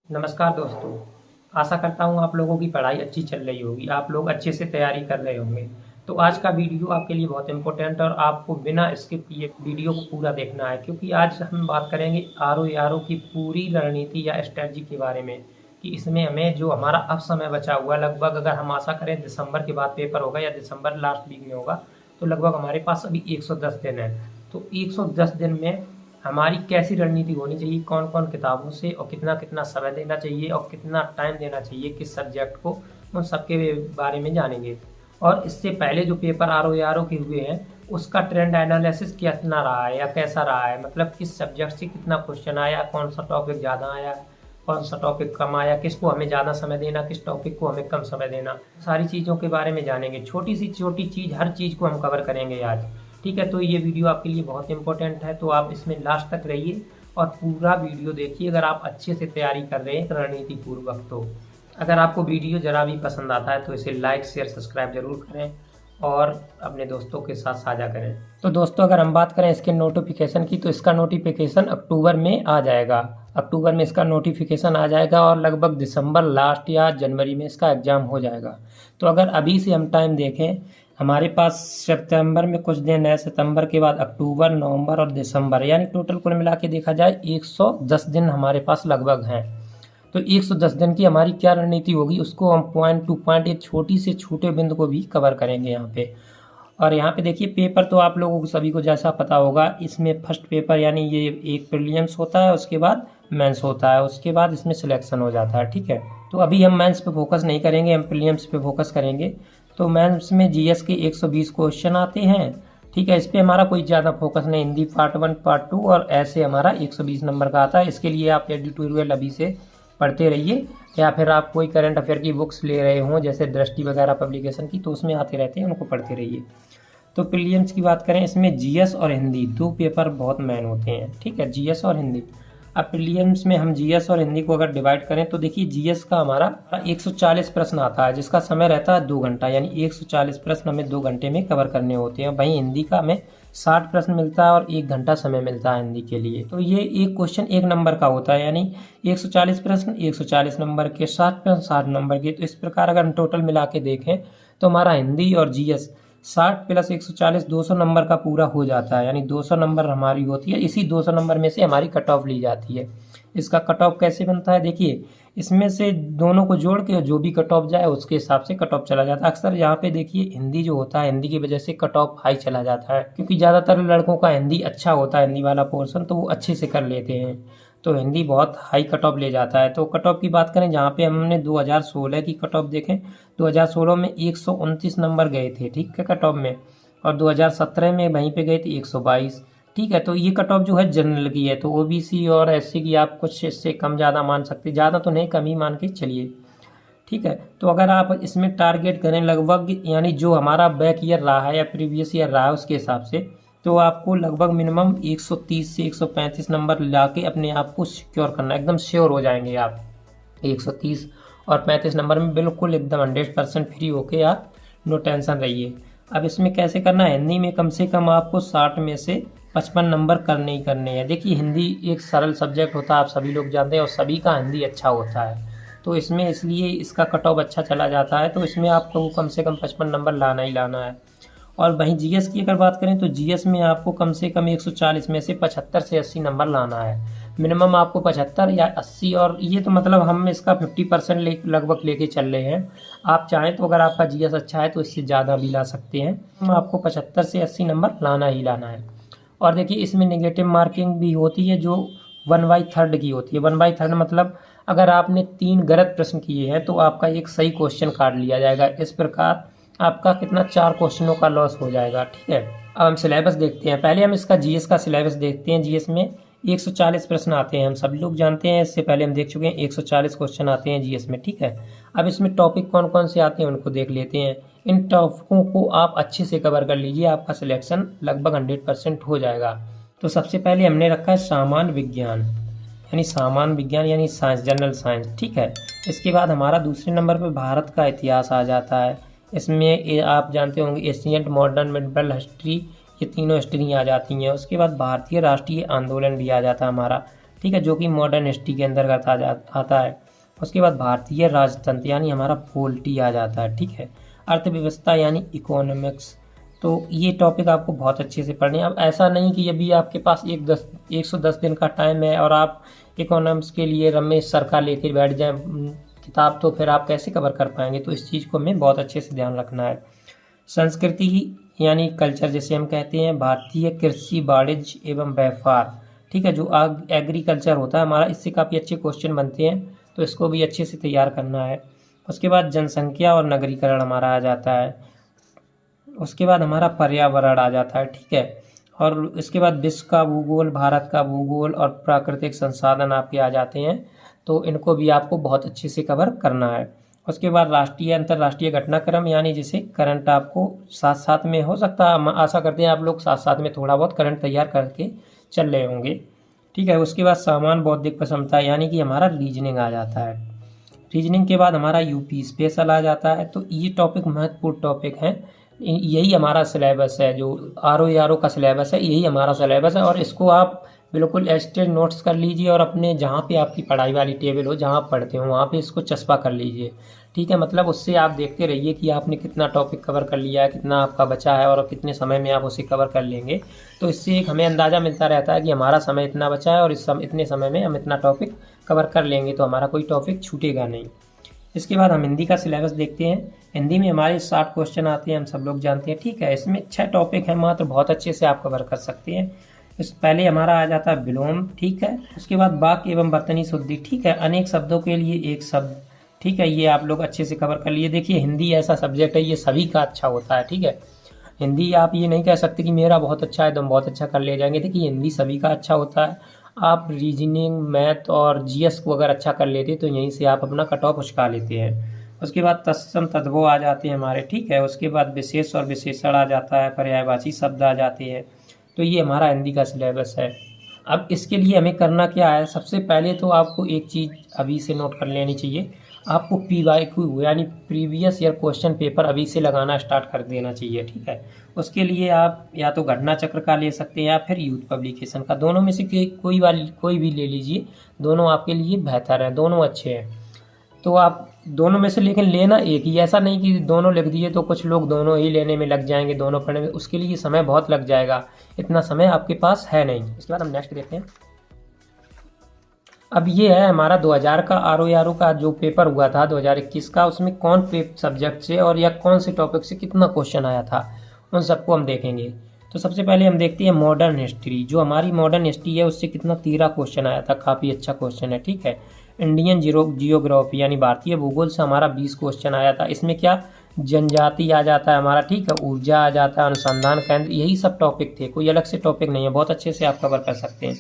नमस्कार दोस्तों। आशा करता हूँ आप लोगों की पढ़ाई अच्छी चल रही होगी, आप लोग अच्छे से तैयारी कर रहे होंगे। तो आज का वीडियो आपके लिए बहुत इम्पोर्टेंट और आपको बिना स्किप किए वीडियो को पूरा देखना है, क्योंकि आज हम बात करेंगे आरओ की पूरी रणनीति या स्ट्रेटजी के बारे में कि इसमें हमें जो हमारा अब समय बचा हुआ लगभग, अगर हम आशा करें दिसंबर के बाद पेपर होगा या दिसंबर लास्ट वीक में होगा, तो लगभग हमारे पास अभी 110 दिन है। तो 110 दिन में हमारी कैसी रणनीति होनी चाहिए, कौन कौन किताबों से और कितना कितना समय देना चाहिए और कितना टाइम देना चाहिए किस सब्जेक्ट को, उन सब के बारे में जानेंगे। और इससे पहले जो पेपर आर ओ के हुए हैं उसका ट्रेंड एनालिसिस कितना रहा है या कैसा रहा है, मतलब किस सब्जेक्ट से कितना क्वेश्चन आया, कौन सा टॉपिक ज़्यादा आया, कौन सा टॉपिक कम आया, किसको हमें ज़्यादा समय देना, किस टॉपिक को हमें कम समय देना, सारी चीज़ों के बारे में जानेंगे। छोटी सी छोटी चीज़, हर चीज़ को हम कवर करेंगे आज। ठीक है, तो ये वीडियो आपके लिए बहुत इंपॉर्टेंट है, तो आप इसमें लास्ट तक रहिए और पूरा वीडियो देखिए अगर आप अच्छे से तैयारी कर रहे हैं रणनीति पूर्वक। तो अगर आपको वीडियो ज़रा भी पसंद आता है तो इसे लाइक शेयर सब्सक्राइब जरूर करें और अपने दोस्तों के साथ साझा करें। तो दोस्तों, अगर हम बात करें इसके नोटिफिकेशन की, तो इसका नोटिफिकेशन अक्टूबर में आ जाएगा। अक्टूबर में इसका नोटिफिकेशन आ जाएगा और लगभग दिसंबर लास्ट या जनवरी में इसका एग्ज़ाम हो जाएगा। तो अगर अभी से हम टाइम देखें, हमारे पास सितंबर में कुछ दिन है, सितंबर के बाद अक्टूबर, नवंबर और दिसंबर, यानी टोटल कुल मिला के देखा जाए 110 दिन हमारे पास लगभग हैं। तो 110 दिन की हमारी क्या रणनीति होगी उसको हम पॉइंट टू पॉइंट एक छोटी से छोटे बिंदु को भी कवर करेंगे यहाँ पे। और यहाँ पे देखिए, पेपर तो आप लोगों को सभी को जैसा पता होगा, इसमें फर्स्ट पेपर यानी ये एक प्रीलिम्स होता है, उसके बाद मेंस होता है, उसके बाद इसमें सिलेक्शन हो जाता है। ठीक है, तो अभी हम मेंस पे फोकस नहीं करेंगे, हम प्रीलिम्स पे फोकस करेंगे। तो मेंस में जीएस के 120 क्वेश्चन आते हैं। ठीक है, इस पे हमारा कोई ज़्यादा फोकस नहीं, हिंदी पार्ट 1 पार्ट 2 और ऐसे हमारा 120 नंबर का आता है। इसके लिए आप एडिटोरियल अभी से पढ़ते रहिए, या फिर आप कोई करंट अफेयर की बुक्स ले रहे हों जैसे दृष्टि वगैरह पब्लिकेशन की, तो उसमें आते रहते हैं, उनको पढ़ते रहिए। तो प्रीलिम्स की बात करें, इसमें जीएस और हिंदी दो पेपर बहुत मेन होते हैं। ठीक है, जीएस और हिंदी। अब प्रीलिम्स में हम जीएस और हिंदी को अगर डिवाइड करें तो देखिए, जीएस का हमारा 140 प्रश्न आता है जिसका समय रहता है 2 घंटा, यानी 140 प्रश्न हमें 2 घंटे में कवर करने होते हैं। वहीं हिंदी का हमें 60 प्रश्न मिलता है और 1 घंटा समय मिलता है हिंदी के लिए। तो ये एक क्वेश्चन 1 नंबर का होता है, यानी 140 प्रश्न 140 नंबर के, 60 प्रश्न 60 नंबर के। तो इस प्रकार अगर हम टोटल मिला के देखें तो हमारा हिंदी और जीएस 60 प्लस 140 200 नंबर का पूरा हो जाता है, यानी 200 नंबर हमारी होती है। इसी 200 नंबर में से हमारी कट ऑफ ली जाती है। इसका कट ऑफ कैसे बनता है, देखिए, इसमें से दोनों को जोड़ के जो भी कट ऑफ जाए उसके हिसाब से कट ऑफ चला जाता है। अक्सर यहाँ पे देखिए, हिंदी जो होता है, हिंदी की वजह से कट ऑफ हाई चला जाता है, क्योंकि ज़्यादातर लड़कों का हिंदी अच्छा होता है, हिंदी वाला पोर्शन, तो वो अच्छे से कर लेते हैं। तो हिंदी बहुत हाई कट ऑफ ले जाता है। तो कट ऑफ की बात करें, जहाँ पे हमने 2016 की कट ऑफ देखें, 2016 में 129 नंबर गए थे, ठीक है, कट ऑफ में, और 2017 में वहीं पे गए थे 122। ठीक है, तो ये कट ऑफ जो है जनरल की है, तो ओबीसी और एससी की आप कुछ इससे कम ज़्यादा मान सकते, ज़्यादा तो नहीं, कम ही मान के चलिए। ठीक है, तो अगर आप इसमें टारगेट करें लगभग, यानी जो हमारा बैक ईयर रहा है या प्रीवियस ईयर रहा है उसके हिसाब से, तो आपको लगभग मिनिमम 130 से 135 नंबर ला के अपने आप को सिक्योर करना, एकदम श्योर हो जाएंगे आप। 130 और 35 नंबर में बिल्कुल एकदम 100% फ्री होके आप नो टेंशन रहिए। अब इसमें कैसे करना है, हिंदी में कम से कम आपको 60 में से 55 नंबर करने ही करने हैं। देखिए, हिंदी एक सरल सब्जेक्ट होता है, आप सभी लोग जानते हैं, और सभी का हिंदी अच्छा होता है, तो इसमें इसलिए इसका कट ऑफ अच्छा चला जाता है। तो इसमें आपको कम से कम 55 नंबर लाना ही लाना है। और वहीं जीएस की अगर बात करें तो जीएस में आपको कम से कम 140 में से 75 से 80 नंबर लाना है। मिनिमम आपको 75 या 80, और ये तो मतलब हम इसका 50% लगभग लेके चल रहे हैं। आप चाहें तो अगर आपका जीएस अच्छा है तो इससे ज़्यादा भी ला सकते हैं। आपको 75 से 80 नंबर लाना ही लाना है। और देखिए, इसमें नेगेटिव मार्किंग भी होती है जो 1/3 की होती है। 1/3 मतलब अगर आपने 3 गलत प्रश्न किए हैं तो आपका एक सही क्वेश्चन काट लिया जाएगा। इस प्रकार आपका कितना 4 क्वेश्चनों का लॉस हो जाएगा। ठीक है, अब हम सिलेबस देखते हैं। पहले हम इसका जीएस का सिलेबस देखते हैं। जीएस में 140 प्रश्न आते हैं, हम सभी लोग जानते हैं, इससे पहले हम देख चुके हैं 140 क्वेश्चन आते हैं जीएस में। ठीक है, अब इसमें टॉपिक कौन कौन से आते हैं उनको देख लेते हैं। इन टॉपिकों को आप अच्छे से कवर कर लीजिए, आपका सिलेक्शन लगभग 100% हो जाएगा। तो सबसे पहले हमने रखा है सामान्य विज्ञान, यानी साइंस, जनरल साइंस। ठीक है, इसके बाद हमारा दूसरे नंबर पर भारत का इतिहास आ जाता है। इसमें आप जानते होंगे एशियंट, मॉडर्न, मिडिवल हिस्ट्री, ये तीनों हिस्ट्री आ जाती हैं। उसके बाद भारतीय राष्ट्रीय आंदोलन भी आ जाता है हमारा। ठीक है, जो कि मॉडर्न हिस्ट्री के अंतर्गत आता है। उसके बाद भारतीय राजतंत्र यानी हमारा पॉलिटी आ जाता है, ठीक है। अर्थव्यवस्था यानी इकोनॉमिक्स, तो ये टॉपिक आपको बहुत अच्छे से पढ़ने हैं। अब ऐसा नहीं कि अभी आपके पास 110 दिन का टाइम है और आप इकोनॉमिक्स के लिए रमेश सर का लेकर बैठ जाएं किताब, तो फिर आप कैसे कवर कर पाएंगे। तो इस चीज़ को हमें बहुत अच्छे से ध्यान रखना है। संस्कृति यानी कल्चर जिसे हम कहते हैं, भारतीय कृषि वाणिज्य एवं व्यापार, ठीक है, जो एग्रीकल्चर होता है हमारा, इससे काफ़ी अच्छे क्वेश्चन बनते हैं, तो इसको भी अच्छे से तैयार करना है। उसके बाद जनसंख्या और नगरीकरण हमारा आ जाता है। उसके बाद हमारा पर्यावरण आ जाता है, ठीक है। और इसके बाद विश्व का भूगोल, भारत का भूगोल और प्राकृतिक संसाधन आपके आ जाते हैं, तो इनको भी आपको बहुत अच्छे से कवर करना है। उसके बाद राष्ट्रीय अंतर्राष्ट्रीय घटनाक्रम यानी जिसे करंट आपको साथ साथ में, हो सकता है, हम आशा करते हैं आप लोग साथ साथ में थोड़ा बहुत करंट तैयार करके चल रहे होंगे, ठीक है। उसके बाद सामान्य बौद्धिक क्षमता यानी कि हमारा रीजनिंग आ जाता है। रीजनिंग के बाद हमारा यूपी स्पेशल आ जाता है। तो ये टॉपिक महत्वपूर्ण टॉपिक हैं, यही हमारा सिलेबस है, जो आर का सिलेबस है, यही हमारा सिलेबस है। और इसको आप बिल्कुल एक्स्ट्रा नोट्स कर लीजिए और अपने जहाँ पे आपकी पढ़ाई वाली टेबल हो, जहाँ आप पढ़ते हो, वहाँ पे इसको चस्पा कर लीजिए, ठीक है। मतलब उससे आप देखते रहिए कि आपने कितना टॉपिक कवर कर लिया है, कितना आपका बचा है और कितने समय में आप उसे कवर कर लेंगे। तो इससे एक हमें अंदाज़ा मिलता रहता है कि हमारा समय इतना बचा है और इतने समय में हम इतना टॉपिक कवर कर लेंगे, तो हमारा कोई टॉपिक छूटेगा नहीं। इसके बाद हम हिंदी का सिलेबस देखते हैं। हिंदी में हमारे 60 क्वेश्चन आते हैं, हम सब लोग जानते हैं, ठीक है। इसमें 6 टॉपिक हैं मात्र, बहुत अच्छे से आप कवर कर सकते हैं। इस पहले हमारा आ जाता है विलोम, ठीक है। उसके बाद वाक्य एवं वर्तनी शुद्धि, ठीक है। अनेक शब्दों के लिए एक शब्द, ठीक है, ये आप लोग अच्छे से कवर कर लिए। देखिए हिंदी ऐसा सब्जेक्ट है, ये सभी का अच्छा होता है, ठीक है। हिंदी आप ये नहीं कह सकते कि मेरा बहुत अच्छा है तो हम बहुत अच्छा कर ले जाएंगे। देखिए हिंदी सभी का अच्छा होता है। आप रीजनिंग, मैथ और जीएस को अगर अच्छा कर लेते तो यहीं से आप अपना कट ऑफ उचका लेते हैं। उसके बाद तत्सम तद्भव आ जाते हैं हमारे, ठीक है। उसके बाद विशेष और विशेषण आ जाता है, पर्यायवाची शब्द आ जाते हैं। तो ये हमारा हिंदी का सिलेबस है। अब इसके लिए हमें करना क्या है, सबसे पहले तो आपको एक चीज़ अभी से नोट कर लेनी चाहिए, आपको PYQ यानी प्रीवियस ईयर क्वेश्चन पेपर अभी से लगाना स्टार्ट कर देना चाहिए, ठीक है। उसके लिए आप या तो घटना चक्र का ले सकते हैं या फिर यूथ पब्लिकेशन का, दोनों में से कोई भी ले लीजिए, दोनों आपके लिए बेहतर हैं, दोनों अच्छे हैं। तो आप दोनों में से लेकिन लेना एक ही, ऐसा नहीं कि दोनों लिख दिए तो कुछ लोग दोनों ही लेने में लग जाएंगे, दोनों पढ़ने में, उसके लिए समय बहुत लग जाएगा, इतना समय आपके पास है नहीं। इसके बाद हम नेक्स्ट देखते हैं। अब ये है हमारा 2000 का आर का जो पेपर हुआ था 2021 का, उसमें कौन सब्जेक्ट से और या कौन से टॉपिक से कितना क्वेश्चन आया था, उन सबको हम देखेंगे। तो सबसे पहले हम देखते हैं मॉडर्न हिस्ट्री, जो हमारी मॉडर्न हिस्ट्री है उससे कितना 13 क्वेश्चन आया था, काफ़ी अच्छा क्वेश्चन है, ठीक है। इंडियन जियोग्राफी यानी भारतीय भूगोल से हमारा 20 क्वेश्चन आया था। इसमें क्या जनजाति आ जाता है हमारा, ठीक है, ऊर्जा आ जाता है, अनुसंधान केंद्र, यही सब टॉपिक थे, कोई अलग से टॉपिक नहीं है, बहुत अच्छे से आप कवर कर सकते हैं।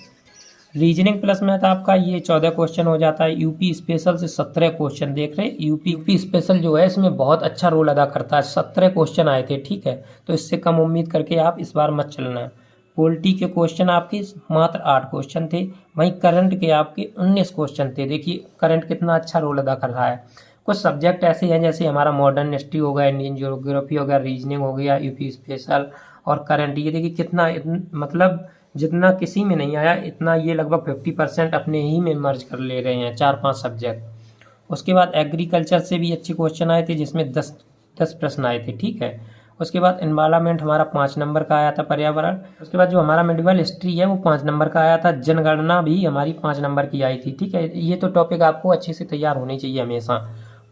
रीजनिंग प्लस मैथ आपका ये 14 क्वेश्चन हो जाता है। यूपी स्पेशल से 17 क्वेश्चन देख रहे हैं। यूपी स्पेशल जो है इसमें बहुत अच्छा रोल अदा करता है, 17 क्वेश्चन आए थे, ठीक है। तो इससे कम उम्मीद करके आप इस बार मत चलना। पॉलिटी के क्वेश्चन आपके मात्र 8 क्वेश्चन थे, वहीं करंट के आपके 19 क्वेश्चन थे। देखिए करंट कितना अच्छा रोल अदा कर रहा है। कुछ सब्जेक्ट ऐसे हैं जैसे हमारा मॉडर्न हिस्ट्री हो गया, इंडियन ज्योग्राफी हो गया, रीजनिंग हो गया, यूपी स्पेशल और करंट, ये देखिए कितना मतलब जितना किसी में नहीं आया इतना ये लगभग 50% अपने ही में मर्ज कर ले रहे हैं, 4-5 सब्जेक्ट। उसके बाद एग्रीकल्चर से भी अच्छे क्वेश्चन आए थे जिसमें 10 प्रश्न आए थे, ठीक है। उसके बाद एनवायरनमेंट हमारा 5 नंबर का आया था, पर्यावरण। उसके बाद जो हमारा मेडिवल हिस्ट्री है वो 5 नंबर का आया था। जनगणना भी हमारी 5 नंबर की आई थी, ठीक है। ये तो टॉपिक आपको अच्छे से तैयार होनी चाहिए हमेशा।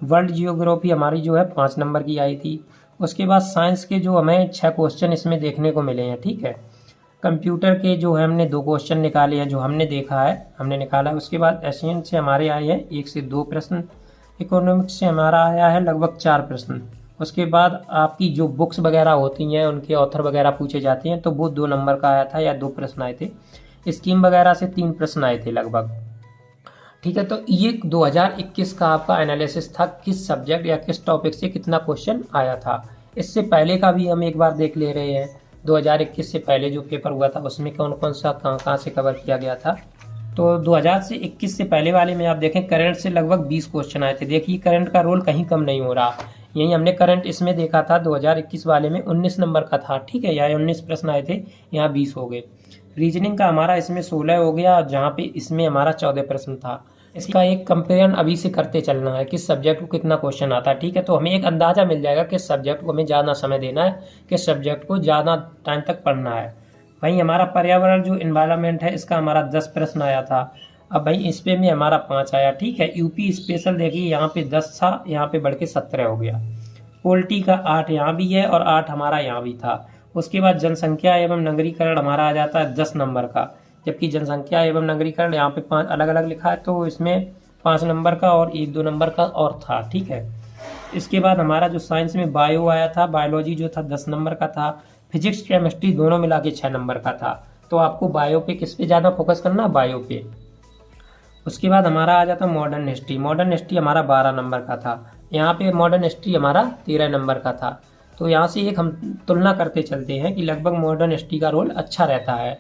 वर्ल्ड जियोग्राफी हमारी जो है 5 नंबर की आई थी। उसके बाद साइंस के जो हमें 6 क्वेश्चन इसमें देखने को मिले हैं, ठीक है। कंप्यूटर के जो है हमने 2 क्वेश्चन निकाले हैं, जो हमने देखा है, हमने निकाला है। उसके बाद एशियन से हमारे आए हैं 1 से 2 प्रश्न। इकोनॉमिक्स से हमारा आया है लगभग 4 प्रश्न। उसके बाद आपकी जो बुक्स वगैरह होती हैं उनके ऑथर वगैरह पूछे जाते हैं, तो वो 2 नंबर का आया था या 2 प्रश्न आए थे। स्कीम वगैरह से 3 प्रश्न आए थे लगभग, ठीक है। तो ये 2021 का आपका एनालिसिस था, किस सब्जेक्ट या किस टॉपिक से कितना क्वेश्चन आया था। इससे पहले का भी हम एक बार देख ले रहे हैं, 2021 से पहले जो पेपर हुआ था उसमें कौन कौन सा कहाँ से कवर किया गया था। तो 2021 से पहले वाले में आप देखें करंट से लगभग 20 क्वेश्चन आए थे। देखिए करंट का रोल कहीं कम नहीं हो रहा, यही हमने करंट इसमें देखा था 2021 वाले में 19 नंबर का था, ठीक है। यहाँ 19 प्रश्न आए थे, यहाँ 20 हो गए। रीजनिंग का हमारा इसमें 16 हो गया, जहाँ पे इसमें हमारा 14 प्रश्न था। इसका एक कंपेरिजन अभी से करते चलना है, किस सब्जेक्ट को कितना क्वेश्चन आता है, ठीक है। तो हमें एक अंदाज़ा मिल जाएगा किस सब्जेक्ट को हमें ज़्यादा समय देना है, किस सब्जेक्ट को ज़्यादा टाइम तक पढ़ना है। वहीं हमारा पर्यावरण जो इन्वायरमेंट है, इसका हमारा 10 प्रश्न आया था। अब भाई इस पे में हमारा 5 आया, ठीक है। यूपी स्पेशल देखिए यहाँ पे 10 था, यहाँ पे बढ़ के 17 हो गया। पोल्ट्री का 8 यहाँ भी है और 8 हमारा यहाँ भी था। उसके बाद जनसंख्या एवं नगरीकरण हमारा आ जाता है 10 नंबर का, जबकि जनसंख्या एवं नगरीकरण यहाँ पे 5 अलग अलग लिखा है, तो इसमें 5 नंबर का और 1-2 नंबर का और था, ठीक है। इसके बाद हमारा जो साइंस में बायो आया था, बायोलॉजी जो था 10 नंबर का था। फिजिक्स केमिस्ट्री दोनों मिला के 6 नंबर का था। तो आपको बायो पे किस पे ज़्यादा फोकस करना, बायो पे। उसके बाद हमारा आ जाता मॉडर्न हिस्ट्री। मॉडर्न हिस्ट्री हमारा 12 नंबर का था। यहाँ पे मॉडर्न हिस्ट्री हमारा 13 नंबर का था। तो यहाँ से एक हम तुलना करते चलते हैं कि लगभग मॉडर्न हिस्ट्री का रोल अच्छा रहता है।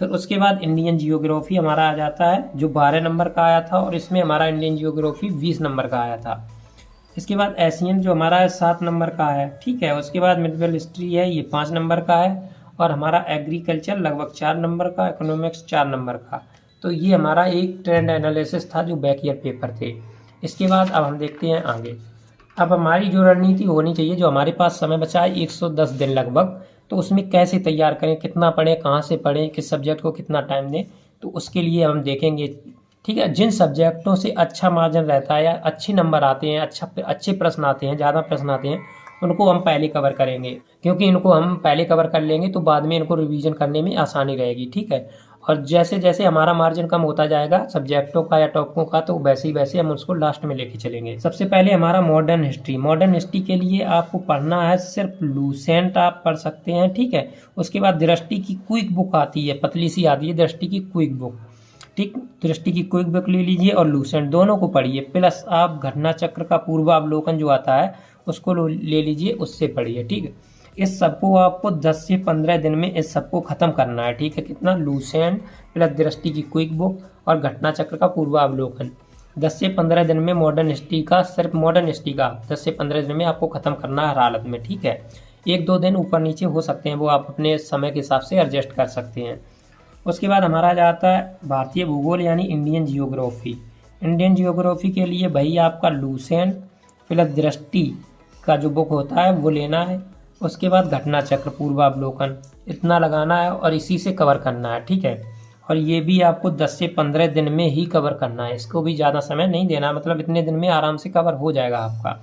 फिर उसके बाद इंडियन जियोग्राफी हमारा आ जाता है, जो 12 नंबर का आया था, और इसमें हमारा इंडियन जियोग्राफी 20 नंबर का आया था। इसके बाद एशियन जो हमारा है 7 नंबर का है, ठीक है। उसके बाद मिडिवल हिस्ट्री है, ये 5 नंबर का है। और हमारा एग्रीकल्चर लगभग 4 नंबर का, इकोनॉमिक्स 4 नंबर का। तो ये हमारा एक ट्रेंड एनालिसिस था जो बैक ईयर पेपर थे। इसके बाद अब हम देखते हैं आगे। अब हमारी जो रणनीति होनी चाहिए, जो हमारे पास समय बचा है 110 दिन लगभग, तो उसमें कैसे तैयार करें, कितना पढ़ें, कहाँ से पढ़ें, किस सब्जेक्ट को कितना टाइम दें, तो उसके लिए हम देखेंगे, ठीक है। जिन सब्जेक्टों से अच्छा मार्जिन रहता है या अच्छे नंबर आते हैं, अच्छे प्रश्न आते हैं, ज़्यादा प्रश्न आते हैं, उनको हम पहले कवर करेंगे, क्योंकि इनको हम पहले कवर कर लेंगे तो बाद में इनको रिवीजन करने में आसानी रहेगी, ठीक है। और जैसे जैसे हमारा मार्जिन कम होता जाएगा सब्जेक्टों का या टॉपिकों का, तो वैसे ही वैसे हम उसको लास्ट में लेके चलेंगे। सबसे पहले हमारा मॉडर्न हिस्ट्री। मॉडर्न हिस्ट्री के लिए आपको पढ़ना है सिर्फ लूसेंट, आप पढ़ सकते हैं, ठीक है। उसके बाद दृष्टि की क्विक बुक आती है, पतली सी आती है दृष्टि की क्विक बुक, ठीक। दृष्टि की क्विक बुक ले लीजिए और लूसेंट दोनों को पढ़िए। प्लस आप घटना चक्र का पूर्वावलोकन जो आता है उसको ले लीजिए, उससे पढ़िए, ठीक है। इस सबको आपको 10 से 15 दिन में इस सबको खत्म करना है, ठीक है। कितना, लूसेंट प्लस दृष्टि की क्विक बुक और घटना चक्र का पूर्वावलोकन। 10 से 15 दिन में मॉडर्न हिस्ट्री का, सिर्फ मॉडर्न हिस्ट्री का 10 से 15 दिन में आपको खत्म करना है हर हालत में, ठीक है। 1-2 दिन ऊपर नीचे हो सकते हैं, वो आप अपने समय के हिसाब से एडजस्ट कर सकते हैं। उसके बाद हमारा जाता है भारतीय भूगोल यानी इंडियन जियोग्राफी। इंडियन जियोग्राफी के लिए भाई आपका लूसेंट प्लस दृष्टि का जो बुक होता है वो लेना है। उसके बाद घटना चक्र पूर्वावलोकन इतना लगाना है और इसी से कवर करना है, ठीक है। और ये भी आपको 10 से 15 दिन में ही कवर करना है, इसको भी ज़्यादा समय नहीं देना, मतलब इतने दिन में आराम से कवर हो जाएगा आपका।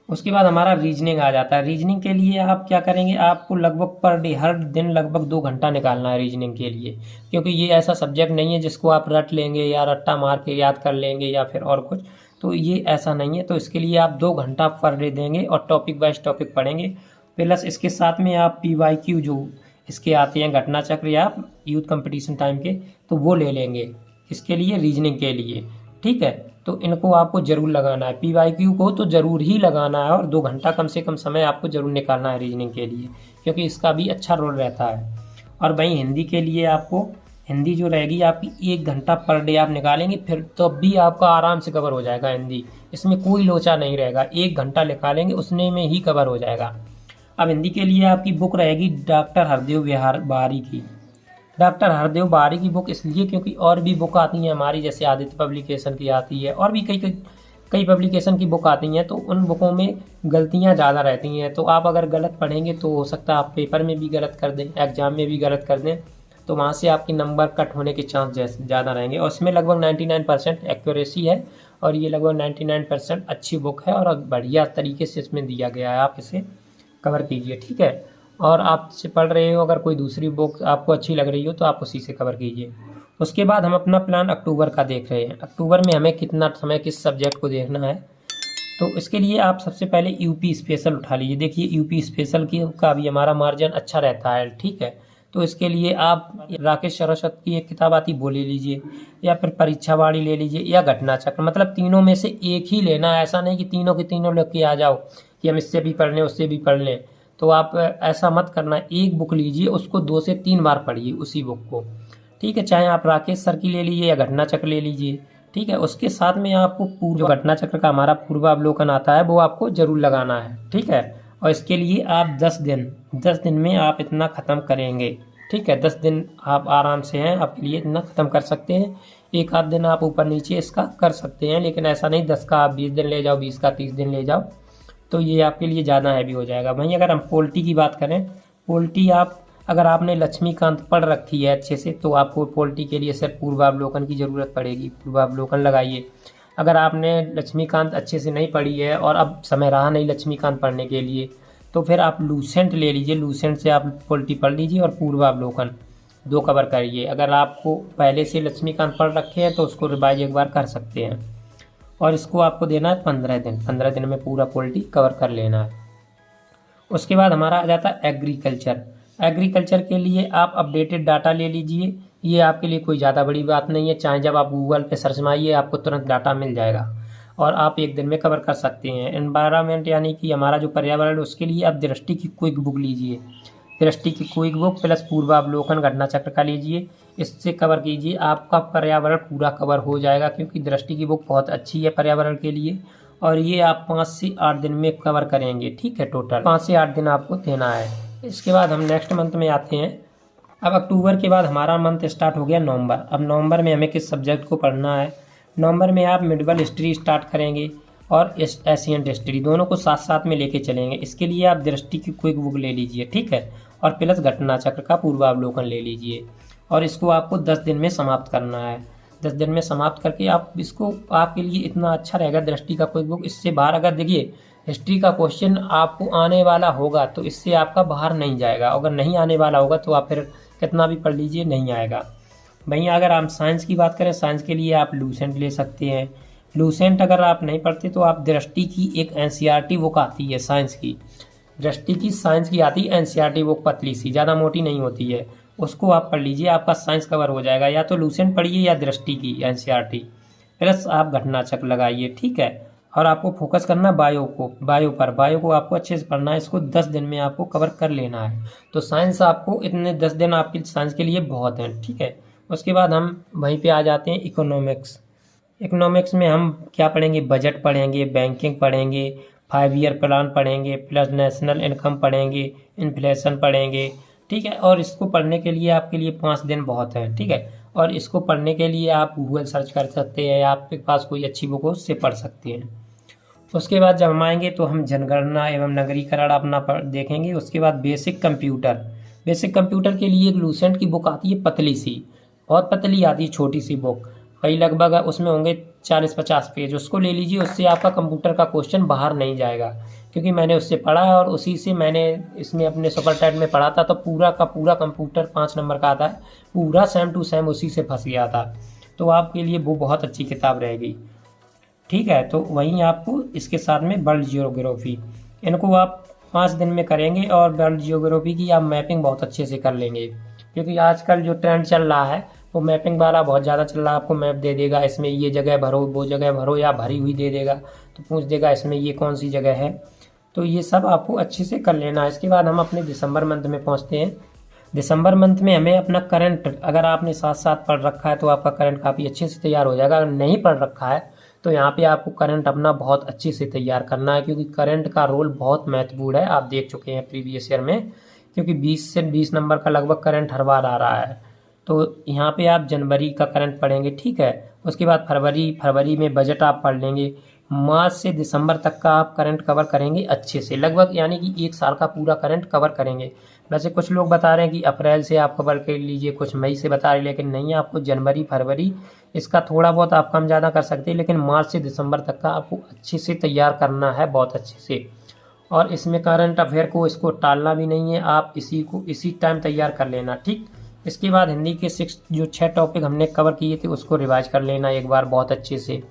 उसके बाद हमारा रीजनिंग आ जाता है। रीजनिंग के लिए आप क्या करेंगे, आपको लगभग पर डे हर दिन लगभग 2 घंटा निकालना है रीजनिंग के लिए, क्योंकि ये ऐसा सब्जेक्ट नहीं है जिसको आप रट लेंगे या रट्टा मार के याद कर लेंगे या फिर और कुछ, तो ये ऐसा नहीं है। तो इसके लिए आप 2 घंटा पर डे देंगे और टॉपिक वाइज टॉपिक पढ़ेंगे। प्लस इसके साथ में आप PYQ जो इसके आते हैं घटना चक्र या यूथ कंपटीशन टाइम के, तो वो ले लेंगे इसके लिए, रीजनिंग के लिए, ठीक है। तो इनको आपको ज़रूर लगाना है, PYQ को तो ज़रूर ही लगाना है, और 2 घंटा कम से कम समय आपको ज़रूर निकालना है रीजनिंग के लिए, क्योंकि इसका भी अच्छा रोल रहता है। और वहीं हिंदी के लिए आपको, हिंदी जो रहेगी आपकी 1 घंटा पर डे आप निकालेंगे, फिर तो भी आपका आराम से कवर हो जाएगा हिंदी, इसमें कोई लोचा नहीं रहेगा। 1 घंटा निकालेंगे उसने में ही कवर हो जाएगा। अब हिंदी के लिए आपकी बुक रहेगी डॉक्टर हरदेव बहारी की। डॉक्टर हरदेव बहारी की बुक इसलिए क्योंकि और भी बुक आती हैं हमारी, जैसे आदित्य पब्लिकेशन की आती है, और भी कई पब्लिकेशन की बुक आती हैं, तो उन बुकों में गलतियां ज़्यादा रहती हैं। तो आप अगर गलत पढ़ेंगे तो हो सकता है आप पेपर में भी गलत कर दें, एग्जाम में भी गलत कर दें, तो वहाँ से आपके नंबर कट होने के चांस ज़्यादा रहेंगे। और इसमें लगभग 99% एक्यूरेसी है, और ये लगभग 99% अच्छी बुक है और बढ़िया तरीके से इसमें दिया गया है, आप इसे कवर कीजिए, ठीक है। और आप से पढ़ रहे हो, अगर कोई दूसरी बुक आपको अच्छी लग रही हो तो आप उसी से कवर कीजिए। उसके बाद हम अपना प्लान अक्टूबर का देख रहे हैं। अक्टूबर में हमें कितना समय किस सब्जेक्ट को देखना है, तो इसके लिए आप सबसे पहले यूपी स्पेशल उठा लीजिए। देखिए यूपी स्पेशल का भी हमारा मार्जिन अच्छा रहता है, ठीक है। तो इसके लिए आप राकेश सरस्वत की एक किताब आती वो ले लीजिए, या फिर परीक्षावाणी ले लीजिए, या घटना चक्र, मतलब तीनों में से एक ही लेना है। ऐसा नहीं कि तीनों के तीनों लेके आ जाओ कि हम इससे भी पढ़ लें उससे भी पढ़ लें, तो आप ऐसा मत करना। एक बुक लीजिए, उसको 2 से 3 बार पढ़िए उसी बुक को, ठीक है। चाहे आप राकेश सर की ले लीजिए या घटना चक्र ले लीजिए, ठीक है। उसके साथ में आपको जो घटना चक्र का हमारा पूर्वावलोकन आता है वो आपको जरूर लगाना है, ठीक है। और इसके लिए आप 10 दिन में आप इतना ख़त्म करेंगे, ठीक है, 10 दिन आप आराम से हैं, आपके लिए इतना ख़त्म कर सकते हैं। एक आध दिन आप ऊपर नीचे इसका कर सकते हैं, लेकिन ऐसा नहीं 10 का आप 20 दिन ले जाओ, 20 का 30 दिन ले जाओ, तो ये आपके लिए ज़्यादा हैवी हो जाएगा। वहीं अगर हम पोल्ट्री की बात करें, पोल्ट्री आप अगर आपने लक्ष्मीकांत पढ़ रखी है अच्छे से, तो आपको पोल्ट्री के लिए सिर्फ पूर्वावलोकन की ज़रूरत पड़ेगी, पूर्वावलोकन लगाइए। अगर आपने लक्ष्मीकांत अच्छे से नहीं पढ़ी है और अब समय रहा नहीं लक्ष्मीकांत पढ़ने के लिए, तो फिर आप लूसेंट ले लीजिए, लूसेंट से आप पोल्ट्री पढ़ लीजिए और पूर्वावलोकन 2 कवर करिए। अगर आपको पहले से लक्ष्मीकांत पढ़ रखे हैं तो उसको रिवाइज एक बार कर सकते हैं। और इसको आपको देना है 15 दिन, 15 दिन में पूरा पोल्ट्री कवर कर लेना है। उसके बाद हमारा आ जाता है एग्रीकल्चर। एग्रीकल्चर के लिए आप अपडेटेड डाटा ले लीजिए, ये आपके लिए कोई ज़्यादा बड़ी बात नहीं है। चाहे जब आप गूगल पे सर्च मारिए आपको तुरंत डाटा मिल जाएगा और आप एक दिन में कवर कर सकते हैं। एनवायरनमेंट यानी कि हमारा जो पर्यावरण, उसके लिए आप दृष्टि की क्विक बुक लीजिए, दृष्टि की क्विक बुक प्लस पूर्वावलोकन घटना चक्र का लीजिए, इससे कवर कीजिए, आपका पर्यावरण पूरा कवर हो जाएगा। क्योंकि दृष्टि की बुक बहुत अच्छी है पर्यावरण के लिए और ये आप 5 से 8 दिन में कवर करेंगे। ठीक है, टोटल 5 से 8 दिन आपको देना है। इसके बाद हम नेक्स्ट मंथ में आते हैं। अब अक्टूबर के बाद हमारा मंथ स्टार्ट हो गया नवंबर। अब नवंबर में हमें किस सब्जेक्ट को पढ़ना है? नवंबर में आप मिडवल हिस्ट्री स्टार्ट करेंगे और एशियंट हिस्ट्री, दोनों को साथ साथ में लेके चलेंगे। इसके लिए आप दृष्टि की क्विक बुक ले लीजिए, ठीक है, और प्लस घटना चक्र का पूर्वावलोकन ले लीजिए और इसको आपको 10 दिन में समाप्त करना है। 10 दिन में समाप्त करके आप इसको, आपके लिए इतना अच्छा रहेगा दृष्टि का क्विक बुक। इससे बाहर अगर देखिए हिस्ट्री का क्वेश्चन आपको आने वाला होगा तो इससे आपका बाहर नहीं जाएगा, अगर नहीं आने वाला होगा तो आप फिर कितना भी पढ़ लीजिए नहीं आएगा। भैया अगर आप साइंस की बात करें, साइंस के लिए आप लूसेंट ले सकते हैं। लूसेंट अगर आप नहीं पढ़ते तो आप दृष्टि की एक एनसीईआरटी बुक आती है साइंस की, दृष्टि की साइंस की आती है एनसीईआरटी बुक, पतली सी, ज़्यादा मोटी नहीं होती है, उसको आप पढ़ लीजिए, आपका साइंस कवर हो जाएगा। या तो लूसेंट पढ़िए या दृष्टि की एनसीईआरटी, प्लस आप घटना चक्र लगाइए, ठीक है। और आपको फोकस करना बायो पर, बायो को आपको अच्छे से पढ़ना है, इसको 10 दिन में आपको कवर कर लेना है। तो साइंस आपको इतने 10 दिन आपकी साइंस के लिए बहुत हैं, ठीक है। उसके बाद हम वहीं पे आ जाते हैं इकोनॉमिक्स। इकोनॉमिक्स में हम क्या पढ़ेंगे? बजट पढ़ेंगे, बैंकिंग पढ़ेंगे, 5 ईयर प्लान पढ़ेंगे, प्लस नेशनल इनकम पढ़ेंगे, इन्फ्लेशन पढ़ेंगे, ठीक है। और इसको पढ़ने के लिए आपके लिए 5 दिन बहुत है, ठीक है। और इसको पढ़ने के लिए आप गूगल सर्च कर सकते हैं या आपके पास कोई अच्छी बुक हो उससे पढ़ सकते हैं। उसके बाद जब हम आएंगे तो हम जनगणना एवं नगरीकरण अपना देखेंगे। उसके बाद बेसिक कंप्यूटर, बेसिक कंप्यूटर के लिए एक लूसेंट की बुक आती है, पतली सी, बहुत पतली आती है, छोटी सी बुक, वही लगभग उसमें होंगे 40-50 पेज, उसको ले लीजिए। उससे आपका कंप्यूटर का क्वेश्चन बाहर नहीं जाएगा, क्योंकि मैंने उससे पढ़ा है और उसी से मैंने इसमें अपने सुपर टेट में पढ़ा था, तो पूरा का पूरा कंप्यूटर 5 नंबर का आता है, पूरा सेम टू सेम उसी से फंस गया था। तो आपके लिए वो बहुत अच्छी किताब रहेगी, ठीक है। तो वहीं आपको इसके साथ में वर्ल्ड जियोग्राफी, इनको आप 5 दिन में करेंगे और वर्ल्ड जियोग्राफी की आप मैपिंग बहुत अच्छे से कर लेंगे, क्योंकि आजकल जो ट्रेंड चल रहा है वो मैपिंग वाला बहुत ज़्यादा चल रहा है। आपको मैप दे देगा, इसमें ये जगह भरो, वो जगह भरो, या भरी हुई दे देगा तो पूछ देगा इसमें ये कौन सी जगह है। तो ये सब आपको अच्छे से कर लेना है। इसके बाद हम अपने दिसंबर मंथ में पहुँचते हैं। दिसंबर मंथ में हमें अपना करंट, अगर आपने साथ साथ पढ़ रखा है तो आपका करंट काफ़ी अच्छे से तैयार हो जाएगा। अगर नहीं पढ़ रखा है तो यहाँ पे आपको करंट अपना बहुत अच्छे से तैयार करना है, क्योंकि करंट का रोल बहुत महत्वपूर्ण है। आप देख चुके हैं प्रीवियस ईयर में, क्योंकि 20 से 20 नंबर का लगभग करंट हर बार आ रहा है। तो यहाँ पे आप जनवरी का करंट पढ़ेंगे, ठीक है। उसके बाद फरवरी में बजट आप पढ़ लेंगे। मार्च से दिसंबर तक का आप करंट कवर करेंगे अच्छे से, लगभग यानी कि 1 साल का पूरा करंट कवर करेंगे। वैसे कुछ लोग बता रहे हैं कि अप्रैल से आप कवर कर लीजिए, कुछ मई से बता रहे हैं, लेकिन नहीं, आपको जनवरी फरवरी इसका थोड़ा बहुत आप कम ज़्यादा कर सकते हैं, लेकिन मार्च से दिसंबर तक का आपको अच्छे से तैयार करना है, बहुत अच्छे से। और इसमें करंट अफेयर को इसको टालना भी नहीं है, आप इसी टाइम तैयार कर लेना, ठीक। इसके बाद हिंदी के 6 टॉपिक हमने कवर किए थे उसको रिवाइज कर लेना एक बार बहुत अच्छे से।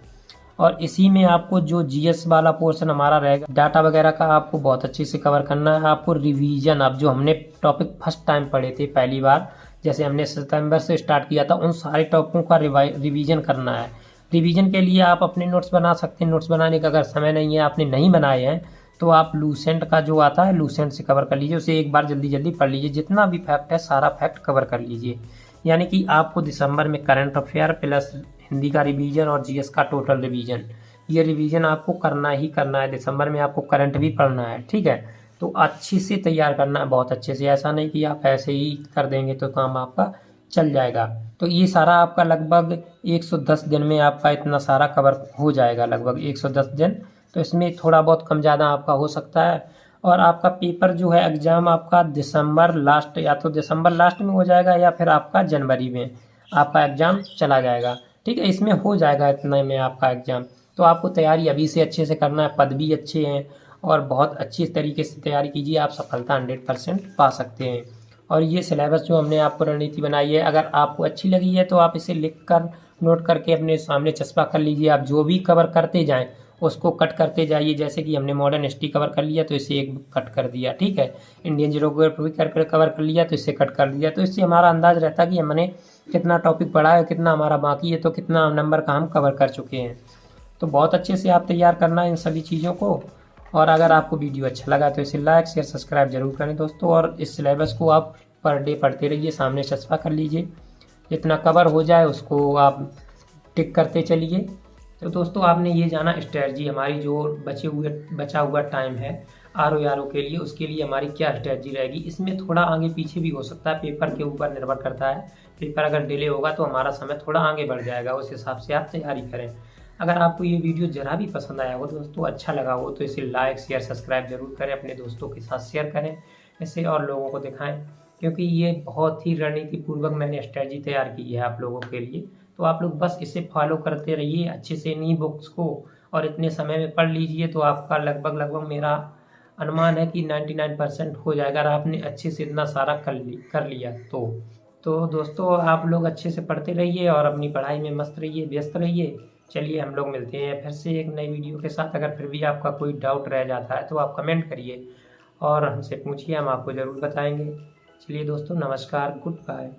और इसी में आपको जो जीएस वाला पोर्शन हमारा रहेगा, डाटा वगैरह का, आपको बहुत अच्छे से कवर करना है। आपको रिवीजन, अब जो हमने टॉपिक फर्स्ट टाइम पढ़े थे पहली बार, जैसे हमने सितंबर से स्टार्ट किया था, उन सारे टॉपिकों का रिवीजन करना है। रिवीजन के लिए आप अपने नोट्स बना सकते हैं। नोट्स बनाने का अगर समय नहीं है, आपने नहीं बनाए हैं, तो आप लूसेंट का जो आता है लूसेंट से कवर कर लीजिए, उसे एक बार जल्दी जल्दी पढ़ लीजिए, जितना भी फैक्ट है सारा फैक्ट कवर कर लीजिए। यानी कि आपको दिसंबर में करंट अफेयर प्लस हिंदी का रिवीजन और जीएस का टोटल रिवीजन, ये रिवीजन आपको करना ही करना है। दिसंबर में आपको करंट भी पढ़ना है, ठीक है। तो अच्छे से तैयार करना है, बहुत अच्छे से। ऐसा नहीं कि आप ऐसे ही कर देंगे तो काम आपका चल जाएगा। तो ये सारा आपका लगभग 110 दिन में आपका इतना सारा कवर हो जाएगा, लगभग 110 दिन। तो इसमें थोड़ा बहुत कम ज़्यादा आपका हो सकता है। और आपका पेपर जो है एग्ज़ाम आपका दिसंबर लास्ट, या तो दिसंबर लास्ट में हो जाएगा या फिर आपका जनवरी में आपका एग्ज़ाम चला जाएगा। ठीक है, इसमें हो जाएगा इतने में आपका एग्ज़ाम। तो आपको तैयारी अभी से अच्छे से करना है, पद भी अच्छे हैं और बहुत अच्छी तरीके से तैयारी कीजिए, आप सफलता 100% पा सकते हैं। और ये सिलेबस जो हमने आपको रणनीति बनाई है, अगर आपको अच्छी लगी है तो आप इसे लिख कर नोट करके अपने सामने चस्पा कर लीजिए। आप जो भी कवर करते जाएं उसको कट करते जाइए। जैसे कि हमने मॉडर्न हिस्ट्री कवर कर लिया तो इसे एक कट कर दिया, ठीक है। इंडियन ज्योग्राफी कवर कर लिया तो इसे कट कर दिया। तो इससे हमारा अंदाज रहता है कि हमने कितना टॉपिक पढ़ा है, कितना हमारा बाकी है, तो कितना नंबर का हम कवर कर चुके हैं। तो बहुत अच्छे से आप तैयार करना है इन सभी चीज़ों को। और अगर आपको वीडियो अच्छा लगा तो इसे लाइक शेयर सब्सक्राइब जरूर करें दोस्तों। और इस सिलेबस को आप पर डे पढ़ते रहिए, सामने चस्पा कर लीजिए, जितना कवर हो जाए उसको आप टिक करते चलिए। तो दोस्तों आपने ये जाना स्ट्रेटजी, हमारी जो बचा हुआ टाइम है RO के लिए, उसके लिए हमारी क्या स्ट्रेटजी रहेगी। इसमें थोड़ा आगे पीछे भी हो सकता है, पेपर के ऊपर निर्भर करता है। पेपर अगर डिले होगा तो हमारा समय थोड़ा आगे बढ़ जाएगा, उस हिसाब से आप तैयारी करें। अगर आपको ये वीडियो ज़रा भी पसंद आया हो दोस्तों, अच्छा लगा हो, तो इसे लाइक शेयर सब्सक्राइब जरूर करें, अपने दोस्तों के साथ शेयर करें, इसे और लोगों को दिखाएं। क्योंकि ये बहुत ही रणनीति पूर्वक मैंने स्ट्रेटजी तैयार की है आप लोगों के लिए। तो आप लोग बस इसे फॉलो करते रहिए अच्छे से इन्हीं बुक्स को, और इतने समय में पढ़ लीजिए तो आपका लगभग मेरा अनुमान है कि 99% हो जाएगा। अगर आपने अच्छे से इतना सारा कर लिया तो दोस्तों आप लोग अच्छे से पढ़ते रहिए और अपनी पढ़ाई में मस्त रहिए, व्यस्त रहिए। चलिए हम लोग मिलते हैं फिर से एक नई वीडियो के साथ। अगर फिर भी आपका कोई डाउट रह जाता है तो आप कमेंट करिए और हमसे पूछिए, हम आपको ज़रूर बताएंगे। चलिए दोस्तों, नमस्कार, गुड बाय।